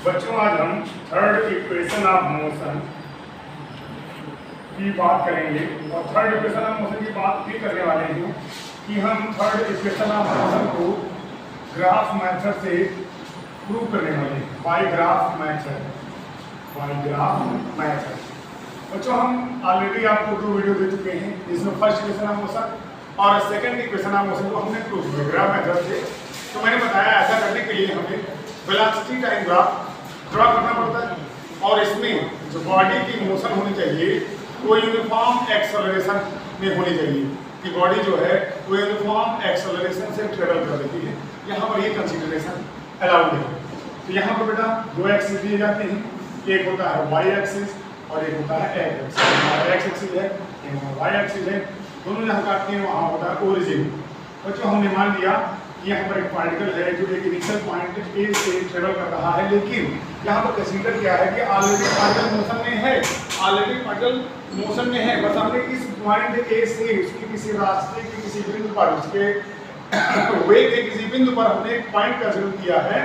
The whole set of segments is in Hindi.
बच्चों आज हम थर्ड इक्वेशन ऑफ मोशन की बात करेंगे और थर्ड इक्वेशन ऑफ मोशन की बात भी करने वाले हैं कि हम थर्ड इक्वेशन ऑफ मोशन को ग्राफ मेथड से प्रूव करने वाले हैं बाय ग्राफ मेथड। बच्चों हम ऑलरेडी आपको 2 वीडियो दे चुके हैं जिसमें फर्स्ट इक्वेशन ऑफ मोशन और सेकंड इक्वेशन ऑफ मोशन को हमने प्रूव किया ग्राफ मेथड से। तो मैंने बताया ऐसा करने के लिए हमें वेलोसिटी टाइम ग्राफ ड्रॉ करना पड़ता है और इसमें जो बॉडी की मोशन होनी चाहिए वो यूनिफॉर्म एक्सेलरेशन में होनी चाहिए कि बॉडी जो है वो यूनिफॉर्म एक्सेलरेशन से ट्रेवल कर रही है। यहाँ पर ये कंसीडरेशन अलाउड है। तो यहाँ पर बेटा 2 एक्सिस दिए जाते हैं, एक होता है वाई एक्सिस और एक होता है एक्स एक्सिस है, वाई एक्सिस है, दोनों जहाँ काटते हैं वहाँ होता है ओरिजिन। बच्चों हमने मान लिया कि यहाँ पर एक पार्टिकल है जो एक इनिशियल पॉइंट ए से ट्रेवल कर रहा है, लेकिन यहाँ पर कंसीडर क्या है कि ऑलरेडी पार्टिकल मोशन में है, बस हमने इस पॉइंट ए से उसके किसी रास्ते के किसी बिंदु पर उसके वे के किसी बिंदु पर हमने एक पॉइंट कंसीडर किया है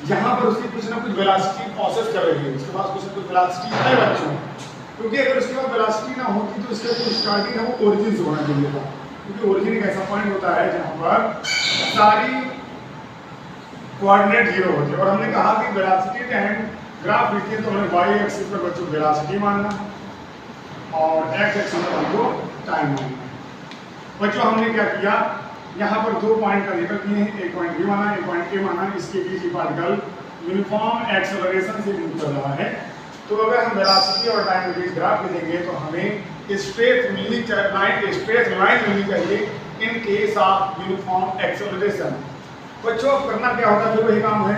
जहाँ पर उसकी कुछ ना कुछ वेलोसिटी प्रोसेस कर रही है, उसके पास कुछ ना कुछ वेलोसिटी है बच्चों। क्योंकि अगर उसके पास वेलोसिटी ना होती तो इसका जो स्टार्टिंग है वो ओरिजिन से होना चाहिए था, क्योंकि ओरिजिन एक ऐसा पॉइंट होता है जहाँ पर सारी कोऑर्डिनेट 0 होती है। और हमने कहा कि वेलोसिटी टाइम ग्राफ लिखिए तो हमें वाई एक्सिस पर बच्चों वेलोसिटी मानना और एक्स एक्सिस पर हमको टाइम मानना। बच्चों हमने क्या किया, यहाँ पर 2 पॉइंट कंसीडर किए हैं, एक पॉइंट बी माना एक पॉइंट ए माना। इसके बीच ये पार्टिकल यूनिफॉर्म एक्सेलरेशन से मूव कर रहा है। तो अगर हम वेलोसिटी और टाइम के बीच ग्राफ लिखेंगे तो हमें स्ट्रेट लाइन मिलनी चाहिए in case of uniform acceleration. बच्चों करना क्या होता है, फिर वही काम है,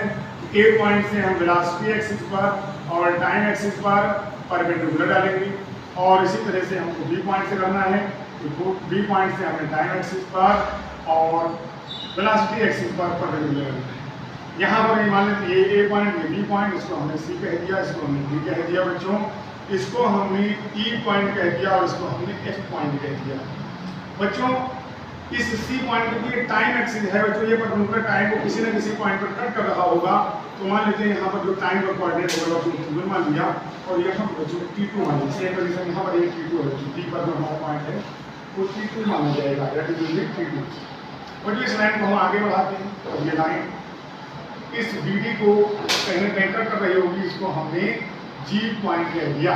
ए पॉइंट से हम वेलोसिटी एक्सिस पर और टाइम एक्सिस पर परपेंडिकुलर डालेंगे और इसी तरह से हमको बी पॉइंट से करना है तो बी पॉइंट से हमें टाइम एक्सिस पर और वेलोसिटी एक्सिस पर परपेंडिकुलर करना है। यहाँ पर मान लेते ये ए पॉइंट ये बी पॉइंट, इसको हमने सी कह दिया, इसको हमने डी कह दिया बच्चों, इसको हमने ई पॉइंट कह दिया और इसको हमने एफ पॉइंट कह दिया। बच्चों इस सी पॉइंट की टाइम एक्सिस है बच्चों, ये परपेंडिकुलर टाइम को किसी न किसी पॉइंट पर कट कर रहा होगा। तो मान लेते हैं यहाँ पर जो टाइम का कोऑर्डिनेट होगा बच्चों T1 मान लिया और यहाँ पर बच्चों T2 मान लिया। सेम पोजीशन यहाँ पर ये T2 है, T पर जो हमारा पॉइंट है वो T2 माना जाएगा, दैट इज T2। और इस लाइन को हम आगे बढ़ाते हैं तो ये लाइन इस BD को कहीं न कहीं कट कर रही होगी, इसको हमने G पॉइंट कह दिया।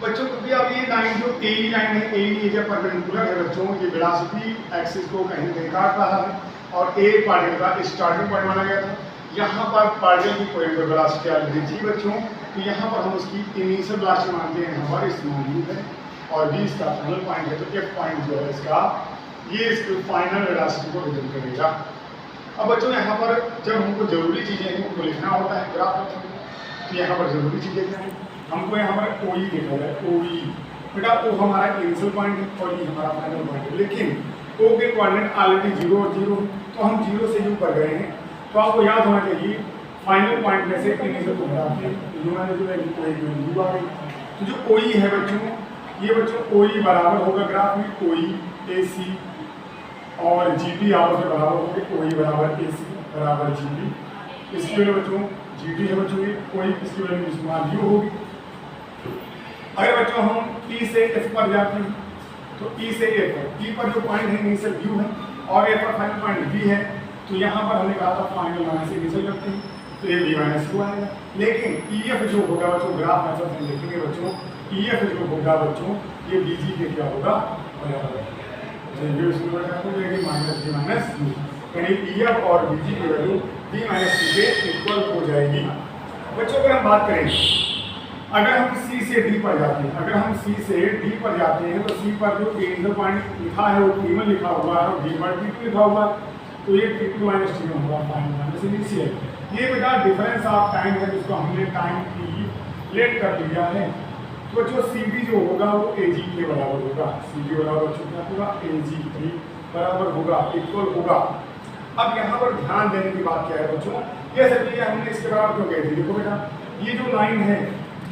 बच्चों क्योंकि अब ये लाइन जो AE लाइन है, AE जब परपेंडिकुलर है बच्चों, ये वेलोसिटी एक्सिस को कहीं न कहीं काट रहा है और A पार्टिकल का स्टार्टिंग पॉइंट माना गया था। यहाँ पर पार्टिकल की कोई वेलोसिटी ऑलरेडी थी बच्चों, तो यहाँ पर हम उसकी इनिशियल वेलोसिटी मानते हैं, यहाँ पर इस मौजूद है और B इसका फाइनल पॉइंट है। तो F पॉइंट जो है इसका ये इसकी फाइनल वेलोसिटी को रिप्रेजेंट करेगा। अब बच्चों यहाँ पर जब हमको जरूरी चीज़ें हैं उनको लिखना होता है ग्राफ में, तो यहाँ पर जरूरी चीज़ें क्या हैं, हमको यहाँ पर OE लिखा हुआ है, OE बेटा O हमारा इनिशियल पॉइंट है और ये हमारा फाइनल पॉइंट है, लेकिन O के कोऑर्डिनेट ऑलरेडी 0 और 0 तो हम 0 से U पर गए हैं। तो आपको याद होना चाहिए फाइनल पॉइंट में से इनिशियल को हटाते हैं, जो है U आ गई। तो जो OE है बच्चों, ये बच्चों OE बराबर होगा ग्राफ में OE AC और GD आपस में बराबर होंगे, OE बराबर AC बराबर GD। इसकी वजह बच्चों GD है बच्चों, ये OE इसकी वजह इस्तेमाल U होगी। अगर बच्चों हम E से F पर जाते हैं तो E से F पर, E पर जो पॉइंट है इनिशियल U है और F पर फाइनल पॉइंट B है। तो यहाँ पर हमने कहा था फाइनल माइनस इनिशियल करते हैं तो ये B माइनस U आएगा। लेकिन EF जो होगा बच्चों ग्राफ मेथड से देखेंगे बच्चों, EF जो होगा बच्चों ये BG के क्या होगा बराबर माइनस B माइनस U, यानी EF और BG की वैल्यू B माइनस C के इक्वल हो जाएगी। बच्चों अगर हम बात करें, अगर हम C से D पर जाते हैं, अगर हम C से D पर जाते हैं तो C पर जो इनिशियल पॉइंट लिखा है वो T1 लिखा हुआ है और D पर T2 लिखा हुआ है, तो ये T2 माइनस T1 होगा फाइनल माइनस इनिशियल। ये बेटा डिफरेंस ऑफ टाइम है जिसको हमने टाइम की लेट कर लिया है। तो जो CD जो होगा वो AG के बराबर होगा, CD बराबर क्या होगा AG बराबर होगा, इक्वल होगा। अब यहाँ पर ध्यान देने की बात क्या है बच्चों, ये सभी हमने इसके बराबर क्यों कह दी, देखो बेटा ये जो लाइन है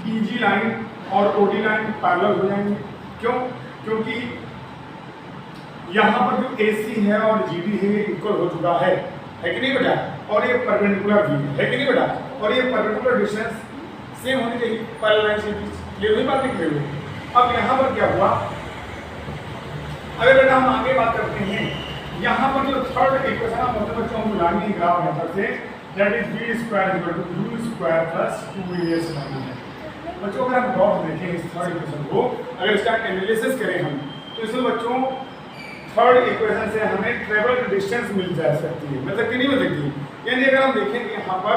EG लाइन और OD लाइन पैरेलल हो जाएंगे। क्यों? क्योंकि यहाँ पर जो AC है और GD है इक्वल हो चुका है है कि नहीं बेटा, और ये परपेंडिकुलर भी है कि नहीं बेटा, और ये परपेंडिकुलर डिस्टेंस सेम होनी चाहिए पैरेलल लाइन से बीच। क्लियर हुई बात, क्लियर हुई। अब यहाँ पर क्या हुआ, अगर बेटा हम आगे बात करते हैं, यहाँ पर जो थर्ड इक्वेशन है मतलब बच्चों हम बुलाएंगे ग्राफ मेथड से, that is b square equal to u square plus 2as बनना है। बच्चों अगर हम ग्राफ देखें इस थर्ड इक्वेशन को, अगर इसका एनालिसिस करें हम, तो इसमें बच्चों थर्ड इक्वेशन से हमें ट्रेवल्ड डिस्टेंस मिल जा सकती है, मिल सकती नहीं मिल सकती। यानी अगर हम देखें कि यहाँ पर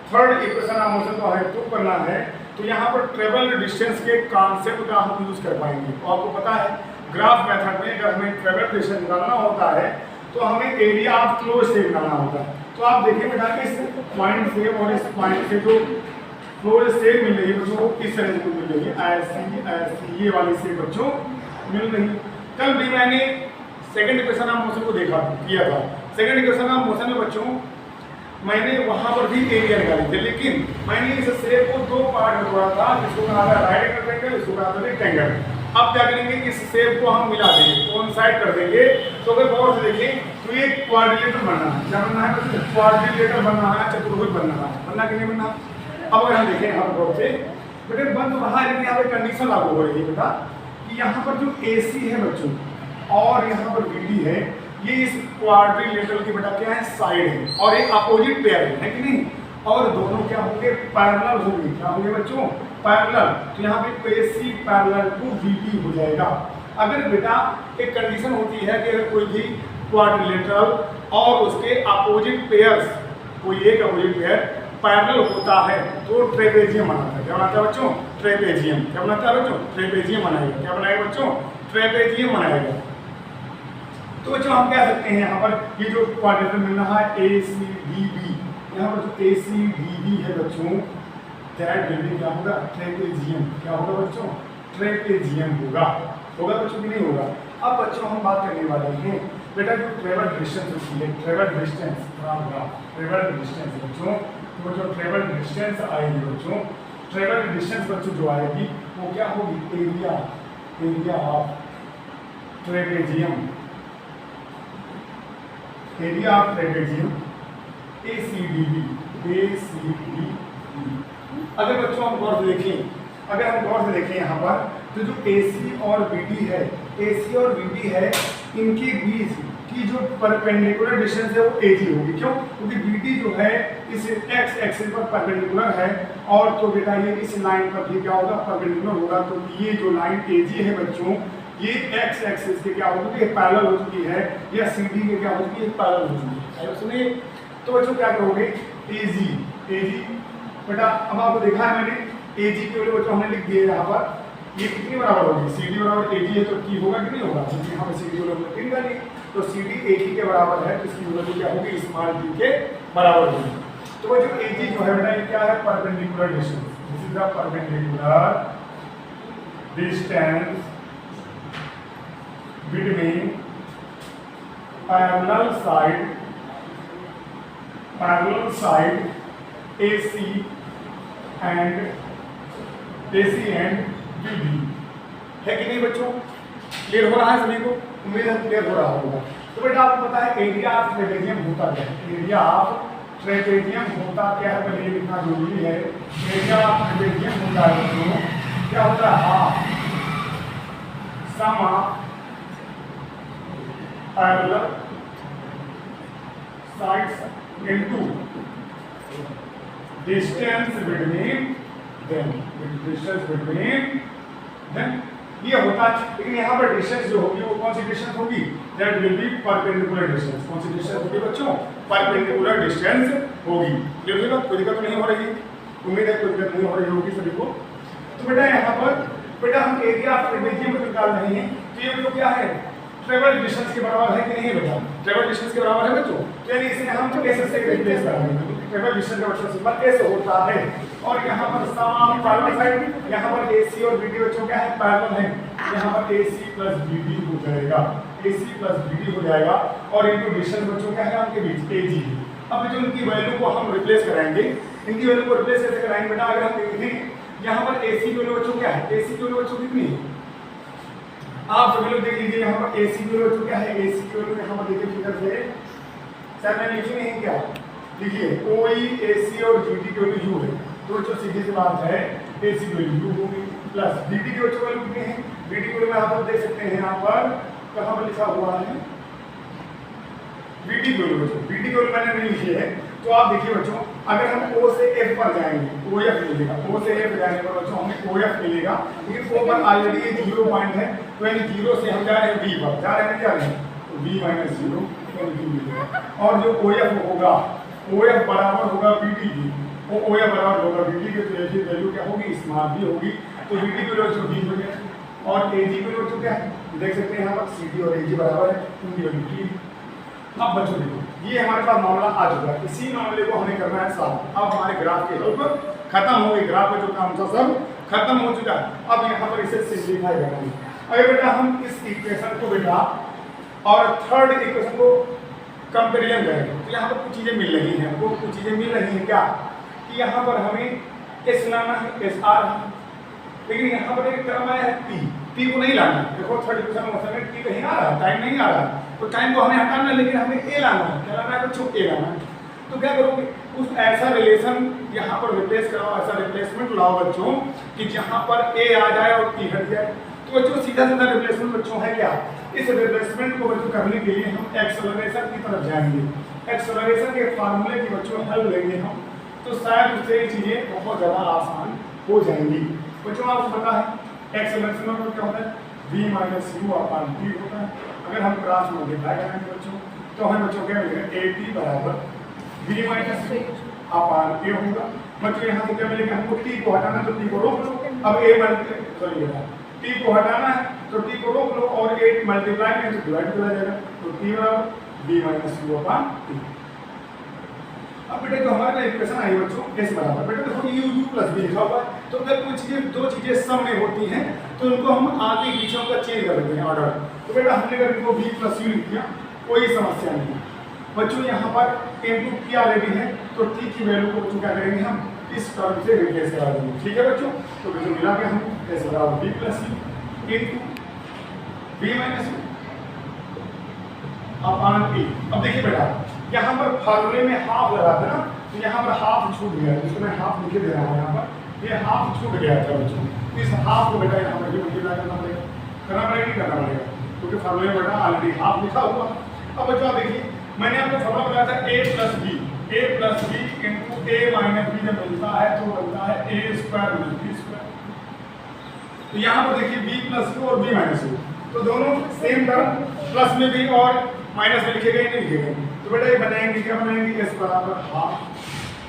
थर्ड इक्वेशन हम उसे तो प्रूव करना है, तो यहाँ पर ट्रेवल्ड डिस्टेंस के कॉन्सेप्ट का हम यूज कर पाएंगे। तो आपको पता है ग्राफ मेथड में अगर हमें ट्रेवल्ड डिस्टेंस निकालना होता है तो हमें एरिया ऑफ क्लोज से निकालना होता है। तो आप देखिए बेटा इस पॉइंट से और इस पॉइंट से जो क्लोज से मिल रही है बच्चों, किस तरह से मिल रही है, ऐसी ये वाली से बच्चों मिल रही है। कल भी मैंने सेकंड इक्वेशन ऑफ मोशन को देखा किया था। सेकंड इक्वेशन ऑफ मोशन में बच्चों मैंने वहां पर भी एरिया निकाली थी, लेकिन मैंने इस शेप को दो पार्ट में तोड़ा था, जिसको कहा था राइट एंगल ट्रायंगल, इसको कहा था रेक्टेंगल। अब क्या करेंगे, इस शेप को हम मिला देंगे, कोइंसाइड कर देंगे। तो अगर गौर से देखें तो ये क्वाड्रिलेटरल बनना है, क्या बनना है, क्वाड्रिलेटरल बनना है, चतुर्भुज बनना है, बनना कि नहीं बनना। अब अगर हम देखें यहाँ पर गौर से बेटे बन तो रहा है, लेकिन यहाँ पे कंडीशन लागू हो रही है बेटा कि यहाँ पर जो AC है बच्चों और यहाँ पर BD है, ये इस क्वाड्रिलेटरल की बेटा क्या है, साइड है, और एक अपोजिट पेयर है कि नहीं, और दोनों क्या होंगे, पैरेलल होंगे। क्या होंगे बच्चों, पैरेलल। तो यहाँ पे AC पैरेलल टू BD हो जाएगा। अगर बेटा एक कंडीशन होती है कि अगर कोई भी क्वाड्रिलेटरल और उसके अपोजिट पेयर्स, कोई एक अपोजिट पेयर पैरेलल होता है तो ट्रेपेजियम बनाता है। क्या बनाता है बच्चों, ट्रेपेजियम। क्या बनाता है बच्चों, ट्रेपेजियम बनाएगा। क्या बनाएगा बच्चों, ट्रेपेजियम बनाएगा। तो बच्चों हम कह सकते हैं यहाँ पर ये जो क्वाड्रिलेटरल मिल रहा है ACDB, यहाँ पर जो ACDB है बच्चों, दैट विल बी क्या होगा, ट्रेपेजियम। क्या होगा बच्चों, ट्रेपेजियम होगा। होगा बच्चों कि नहीं होगा। अब बच्चों हम बात करने वाले हैं बेटा जो ट्रेवल डिस्टेंस होती है, ट्रेवल डिस्टेंस, ट्रेवल डिस्टेंस बच्चों, तो जो ट्रेवल डिस्टेंस आएगी बच्चों, ट्रेवल डिस्टेंस बच्चों जो आएगी वो क्या होगी, area of trapezium, area of trapezium ACDB। अगर बच्चों हम गौर से देखें, अगर हम गौर से देखें यहाँ पर तो जो AC और BD है, AC और BD है, इनके बीच की जो परपेंडिकुलर डिस्टेंस है वो AG होगी। क्यों, क्योंकि BD जो है इस x एक्सिस पर परपेंडिकुलर है, और तो बेटा ये इस लाइन पर भी क्या होगा, परपेंडिकुलर होगा। तो ये जो लाइन AG है बच्चों, ये x एक्सिस के क्या होगी, ये पैरेलल हो चुकी है, या CD के क्या हो चुकी है, पैरेलल हो चुकी है। सुनिए तो बच्चों क्या करोगे, AG बेटा, अब आपको देखा है मैंने AG के लिए बच्चों हमने लिख दिया यहाँ पर, ये कितनी बराबर होगी, CD बराबर AG है तो की होगा कि नहीं होगा, क्योंकि यहाँ पर CD वाला तीन डाली तो CD AG के बराबर है, तो इसकी वैल्यू क्या होगी, स्मॉल d के बराबर होगी। तो वो जो AG जो है बेटा ये क्या है, perpendicular distance, this is the perpendicular distance between parallel side AC and BD है कि नहीं बच्चों। क्लियर हो रहा है सभी को, उम्मीद है क्लियर हो रहा होगा। तो बेटा आपको पता है एरिया ऑफ ट्रेपेजियम होता क्या है, एरिया ऑफ ट्रेपेजियम होता क्या है, पहले लिखना जरूरी है। एरिया ऑफ ट्रेपेजियम होता है बच्चों, क्या होता है, half sum of parallel sides into distance between them, ये होता है। लेकिन यहाँ पर डिस्टेंस जो होगी वो कौन सी डिस्टेंस होगी, that will be perpendicular distance. कौन सी डिस्टेंस होगी बच्चों, परपेंडिकुलर डिस्टेंस होगी। क्लियर होगा, कोई दिक्कत नहीं हो रही, उम्मीद है कोई दिक्कत नहीं हो रही होगी सभी को। तो बेटा यहाँ पर बेटा हम एरिया ऑफ ट्रेपेजियम को निकाल रहे हैं, तो ये जो क्या है, ट्रेवल डिस्टेंस के बराबर है कि नहीं बेटा, ट्रेवल डिस्टेंस के बराबर है बच्चों। तो यानी इसे हम कैसे से रिप्लेस करेंगे, ट्रेवल डिस्टेंस का मतलब सिंबल ऐसे होता है, और यहाँ पर सम पैरेलल साइड, यहाँ पर AC और BD बच्चों क्या है, पैरेलल है, यहाँ पर AC प्लस BD हो जाएगा, AC प्लस BD हो जाएगा, और इनको डिस्टेंस बच्चों क्या है आपके बीच, AG। अब जो इनकी वैल्यू को हम रिप्लेस कराएंगे, इनकी वैल्यू को रिप्लेस कैसे कराएंगे बेटा, अगर हम देखें यहाँ पर AC की वैल्यू बच्चों क्या है, AC की वैल्यू बच्चों कितनी है, आप सभी लोग देख लीजिए। यहाँ पर AC की वैल्यू क्या है, AC की वैल्यू यहाँ पर देखिए फिगर से शायद मैंने लिखी नहीं क्या, देखिए OE AC और GT की वैल्यू U है, तो जो सीधी सी बात है AC की वैल्यू U होगी प्लस BT की वैल्यू कितनी है, BT की वैल्यू आप देख सकते हैं यहाँ पर कहाँ पर लिखा हुआ है BT की वैल्यू, BT की वैल्यू मैंने नहीं लिखी है। तो आप देखिए बच्चों, अगर हम O से F पर जाएंगे OF मिलेगा, O से F जाने पर बच्चों हमें OF मिलेगा, लेकिन O पर ऑलरेडी ये 0 पॉइंट है, तो यानी 0 से हम जा रहे हैं B पर, जा रहे हैं क्या रहे हैं, तो B माइनस 0 मिलेगा। और जो OF होगा, OF बराबर होगा BT की, वो OF बराबर होगा BT की, तो ये वैल्यू क्या होगी, स्मॉल b होगी, तो BT की वैल्यू 20 हो गया, और AG की वैल्यू क्या है, देख सकते हैं यहाँ पर CD और AG बराबर है, उनकी वैल्यू 3। अब बच्चों देखो, ये हमारे पास मामला आ चुका है, इसी मामले को हमें करना है सॉल्व। अब हमारे ग्राफ के हेल्प खत्म हो गई, ग्राफ का जो काम था सब खत्म हो चुका है। अब यहाँ पर इसे सिंप्लीफाई करना है। अगर बेटा हम इस इक्वेशन को बेटा और थर्ड इक्वेशन को कंपेरिजन करें, तो यहाँ पर कुछ चीजें मिल रही हैं, वो कुछ चीजें मिल रही हैं क्या, कि यहाँ पर हमें S लाना है, SR, लेकिन यहाँ पर एक टर्म आया है P को नहीं लाना। देखो थर्ड इक्वेशन में P कहीं आ रहा है, टाइम नहीं आ रहा है, तो टाइम को हमें हटाना है, लेकिन हमें A लाना है। क्या लाना है बच्चों, A लाना है। तो क्या करोगे, उस ऐसा रिलेशन यहाँ पर रिप्लेस कराओ, ऐसा रिप्लेसमेंट लाओ बच्चों कि जहाँ पर A आ जाए और P हट जाए। तो बच्चों सीधा सीधा रिप्लेसमेंट बच्चों है क्या, इस रिप्लेसमेंट को बच्चों करने के लिए हम एक्सेलरेशन की तरफ जाएंगे। एक्सेलरेशन के फार्मूले की बच्चों हेल्प लेंगे हम, तो शायद उससे चीजें बहुत ज़्यादा आसान हो जाएंगी। बच्चों आपको पता है एक्सेलरेशन में क्या होता है, v minus u upon t होता है। अगर हम क्रॉस मल्टीप्लाई करेंगे बच्चों, तो हमें बच्चों क्या मिलेगा, at बराबर v माइनस अपॉन a होगा। बच्चों यहाँ से क्या मिलेगा, हमको t को हटाना, तो t को रोक लो। अब a मल्टीप्लाई t को हटाना है तो t को रोक लो, और 8 मल्टीप्लाई में तो डिवाइड करा जाएगा, तो t बराबर v minus u upon t। अब बेटा जो हमारा इक्वेशन आई बच्चों s बराबर, बेटा देखो u प्लस v लिखा हुआ है, तो अगर कोई चीजें दो चीजें सम में होती हैं तो उनको हम आगे पीछे का चेंज कर देते हैं ऑर्डर। तो बेटा हमने अगर इनको v प्लस u लिख दिया, कोई समस्या नहीं है बच्चों। यहाँ पर इनटू किया रेडी है, तो t की वैल्यू को बच्चों क्या करेंगे, हम इस टर्म से रिप्लेस करा देंगे, ठीक है बच्चों। तो बच्चों मिला के हम s बराबर v plus u into v minus u upon p। अब देखिए बेटा यहाँ पर फार्मूले में हाफ लगा था ना, तो यहाँ पर हाफ छूट गया, जिसको मैं हाफ लिखे दे रहा हूँ, यहाँ पर ये हाफ छूट गया था बच्चों। इस हाफ को बेटा यहाँ पर मल्टीप्लाई करना पड़ेगा, नहीं करना पड़ेगा, क्योंकि फार्मूले में बेटा ऑलरेडी हाफ लिखा हुआ। अब बच्चों देखिए मैंने आपको फॉर्मूला बताया था a plus b into a minus b जब मिलता है तो बनता है a square minus b square. तो यहाँ पर देखिए b प्लस u और b माइनस u, तो दोनों सेम टर्म, प्लस में भी और माइनस में लिखे गए, नहीं लिखे गए। तो बेटा ये बनाएंगे, क्या बनाएंगे, s बराबर हाफ,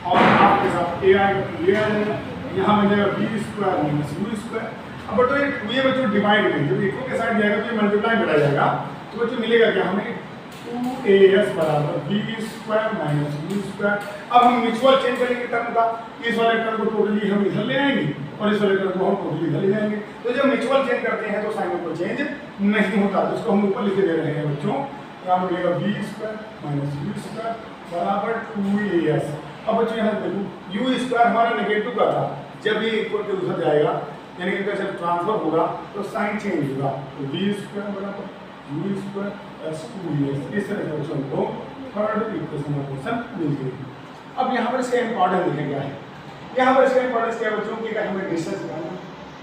और हाफ के साथ a आएगा, ये आ जाएगा, यहाँ मिलेगा b square minus u square. अब बच्चों ये बच्चों डिवाइड में जब इक्वल के साथ जाएगा तो ये मल्टीप्लाई में जाएगा, तो बच्चों मिलेगा क्या हमें, 2as बराबर b square minus u square. अब हम म्यूचुअल चेंज करेंगे टर्म का, इस वाले टर्म को टोटली हम इधर ले आएंगे और इस वाले टर्म को हम टोटली इधर ले जाएंगे। तो जब म्यूचुअल चेंज करते हैं तो साइन को चेंज नहीं होता, जिसको हम ऊपर लिखे दे रहे हैं बच्चों, यहाँ मिलेगा b square minus u square बराबर 2as। अब बच्चों यहाँ देखो u स्क्वायर हमारा नेगेटिव का था, जब ये इक्वल के उधर जाएगा यानी कि जब ट्रांसफर होगा तो साइन चेंज होगा, तो b स्क्वायर बराबर u स्क्वायर प्लस 2as। इस तरह से बच्चों को थर्ड इक्वेशन का क्वेश्चन मिल गई। अब यहाँ पर इसका इंपॉर्टेंस लिखा गया है, यहाँ पर इसका इंपॉर्टेंस क्या है बच्चों की, हमें डिस्टेंस निकालना,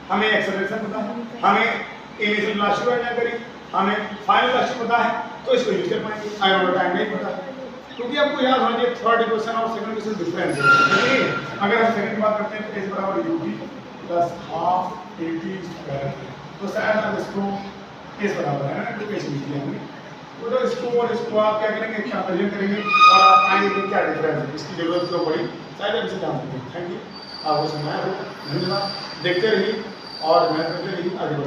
हमें एक्सेलरेशन पता है, हमें इनिशियल वेलोसिटी गणना करी, हमें फाइनल वेलोसिटी पता है, तो इसको यूज कर पाएंगे। आगे वाला टाइम नहीं पता, क्योंकि आपको याद होना चाहिए थर्ड इक्वेशन और सेकंड इक्वेशन डिफरेंस है। अगर हम सेकंड की बात करते हैं तो s बराबर ut plus half at square, तो शायद हम इसको s बराबर है ना, तो कैसे लिख दिया हमने, तो इसको और इसको आप क्या करेंगे, कंपैरिजन करेंगे और आप आएंगे कि क्या डिफरेंस है, इसकी जरूरत क्यों पड़ी, शायद आप इसे जान सकते हैं। थैंक यू, आपको समझाया हो, धन्यवाद। देखते रहिए और मैं करते रहिए आगे।